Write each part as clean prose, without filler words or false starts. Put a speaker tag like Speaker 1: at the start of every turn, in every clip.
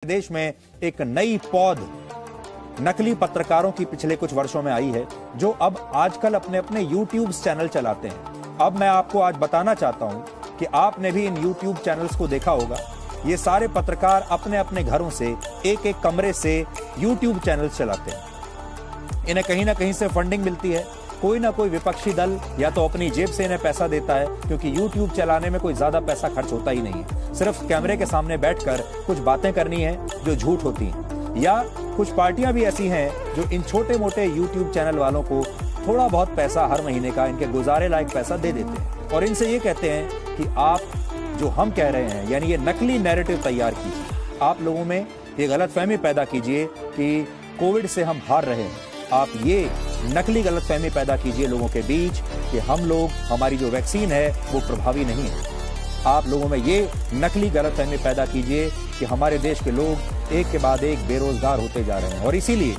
Speaker 1: देश में एक नई पौध नकली पत्रकारों की पिछले कुछ वर्षों में आई है, जो अब आजकल अपने अपने YouTube चैनल चलाते हैं। अब मैं आपको आज बताना चाहता हूं कि आपने भी इन YouTube चैनल्स को देखा होगा। ये सारे पत्रकार अपने अपने घरों से एक एक कमरे से YouTube चैनल्स चलाते हैं। इन्हें कहीं ना कहीं से फंडिंग मिलती है। कोई ना कोई विपक्षी दल या तो अपनी जेब से इन्हें पैसा देता है, क्योंकि YouTube चलाने में कोई ज्यादा पैसा खर्च होता ही नहीं है। सिर्फ कैमरे के सामने बैठकर कुछ बातें करनी है जो झूठ होती हैं। या कुछ पार्टियां भी ऐसी हैं जो इन छोटे मोटे YouTube चैनल वालों को थोड़ा बहुत पैसा हर महीने का, इनके गुजारे लायक पैसा दे देते हैं और इनसे ये कहते हैं कि आप जो हम कह रहे हैं, यानी ये नकली नैरेटिव तैयार कीजिए। आप लोगों में ये गलतफहमी पैदा कीजिए कि कोविड से हम हार रहे हैं। आप ये नकली गलतफहमी पैदा कीजिए लोगों के बीच कि हम लोग, हमारी जो वैक्सीन है वो प्रभावी नहीं है। आप लोगों में ये नकली गलतफहमी पैदा कीजिए कि हमारे देश के लोग एक के बाद एक बेरोजगार होते जा रहे हैं। और इसीलिए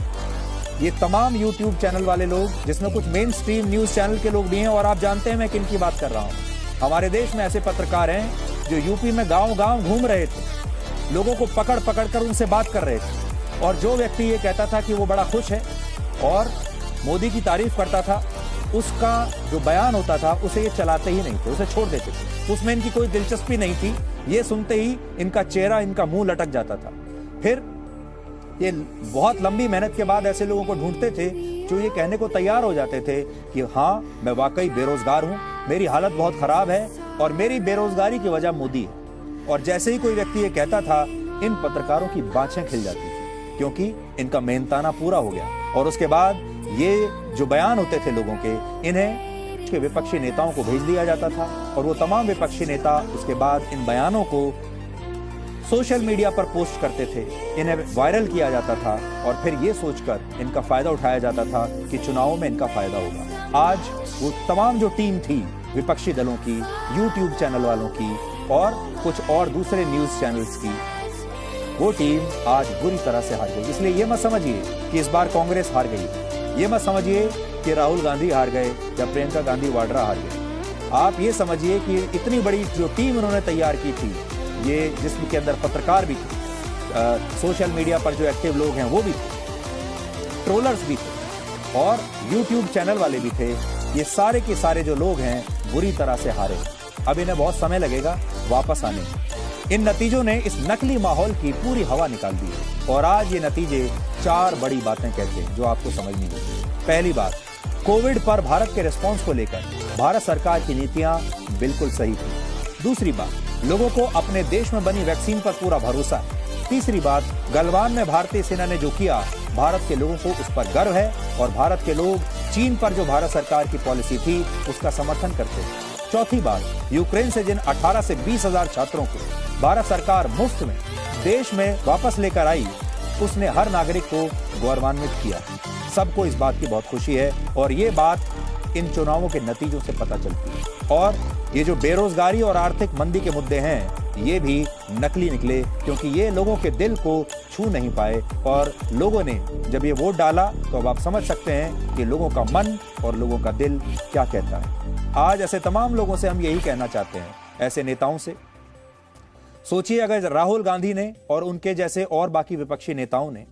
Speaker 1: ये तमाम YouTube चैनल वाले लोग, जिसमें कुछ मेन स्ट्रीम न्यूज चैनल के लोग भी हैं, और आप जानते हैं मैं किन की बात कर रहा हूं। हमारे देश में ऐसे पत्रकार हैं जो यूपी में गांव गांव घूम रहे थे, लोगों को पकड़ पकड़ कर उनसे बात कर रहे थे, और जो व्यक्ति ये कहता था कि वो बड़ा खुश है और मोदी की तारीफ करता था, उसका जो बयान होता था उसे ये चलाते ही नहीं थे, उसे छोड़ देते थे। उसमें इनकी कोई दिलचस्पी नहीं थी। ये सुनते ही इनका चेहरा, इनका मुंह लटक जाता था। फिर ये बहुत लंबी मेहनत के बाद ऐसे लोगों को ढूंढते थे जो ये कहने को तैयार हो जाते थे कि हाँ, मैं वाकई बेरोजगार हूं, मेरी हालत बहुत खराब है और मेरी बेरोजगारी की वजह मोदी है। और जैसे ही कोई व्यक्ति ये कहता था, इन पत्रकारों की बाँछें खिल जाती थी, क्योंकि इनका मेहनताना पूरा हो गया। और उसके बाद ये जो बयान होते थे लोगों के, इन्हें के विपक्षी नेताओं को भेज दिया जाता था, और वो तमाम विपक्षी नेता उसके बाद इन बयानों को सोशल मीडिया पर पोस्ट करते थे, इन्हें वायरल किया जाता था, और फिर ये सोचकर इनका फायदा उठाया जाता था कि चुनावों में इनका फायदा होगा। आज वो तमाम जो टीम थी विपक्षी दलों की, YouTube चैनल वालों की और कुछ और दूसरे न्यूज चैनल्स की, वो टीम आज बुरी तरह से हार गई। इसलिए ये मत समझिए कि इस बार कांग्रेस हार गई, ये मत समझिए कि राहुल गांधी हार गए या प्रियंका गांधी वाड्रा हार गए। आप ये समझिए कि इतनी बड़ी जो टीम उन्होंने तैयार की थी, ये जिसके अंदर पत्रकार भी थे, सोशल मीडिया पर जो एक्टिव लोग हैं वो भी थे, ट्रोलर्स भी थे और YouTube चैनल वाले भी थे। ये सारे के सारे जो लोग हैं बुरी तरह से हारे। अब इन्हें बहुत समय लगेगा वापस आने में। इन नतीजों ने इस नकली माहौल की पूरी हवा निकाल दी है, और आज ये नतीजे 4 बड़ी बातें कहते हैं जो आपको समझनी होगी। पहली बात, कोविड पर भारत के रिस्पांस को लेकर भारत सरकार की नीतियां बिल्कुल सही थी। दूसरी बात, लोगों को अपने देश में बनी वैक्सीन पर पूरा भरोसा है। तीसरी बात, गलवान में भारतीय सेना ने जो किया, भारत के लोगों को उस पर गर्व है, और भारत के लोग चीन पर जो भारत सरकार की पॉलिसी थी उसका समर्थन करते हैं। चौथी बात, यूक्रेन से जिन 18 से 20 हजार छात्रों को भारत सरकार मुफ्त में देश में वापस लेकर आई, उसने हर नागरिक को गौरवान्वित किया। सबको इस बात की बहुत खुशी है, और ये बात इन चुनावों के नतीजों से पता चलती है। और ये जो बेरोजगारी और आर्थिक मंदी के मुद्दे हैं, ये भी नकली निकले, क्योंकि ये लोगों के दिल को छू नहीं पाए, और लोगों ने जब ये वोट डाला तो अब आप समझ सकते हैं कि लोगों का मन और लोगों का दिल क्या कहता है। आज ऐसे तमाम लोगों से हम यही कहना चाहते हैं, ऐसे नेताओं से। सोचिए, अगर राहुल गांधी ने और उनके जैसे और बाकी विपक्षी नेताओं ने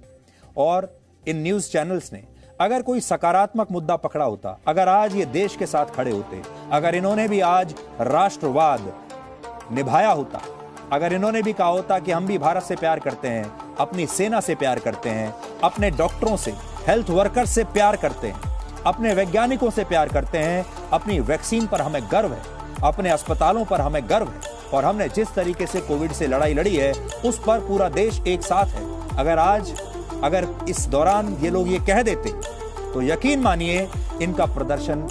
Speaker 1: और इन न्यूज चैनल्स ने अगर कोई सकारात्मक मुद्दा पकड़ा होता, अगर आज ये देश के साथ खड़े होते, अगर इन्होंने भी आज राष्ट्रवाद निभाया होता, अगर इन्होंने भी कहा होता कि हम भी भारत से प्यार करते हैं, अपनी सेना से प्यार करते हैं, अपने डॉक्टरों से, हेल्थ वर्कर्स से प्यार करते हैं, अपने वैज्ञानिकों से प्यार करते हैं, अपनी वैक्सीन पर हमें गर्व है, अपने अस्पतालों पर हमें गर्व है, और हमने जिस तरीके से कोविड से लड़ाई लड़ी है उस पर पूरा देश एक साथ है, अगर इस दौरान ये लोग ये कह देते तो यकीन मानिए इनका प्रदर्शन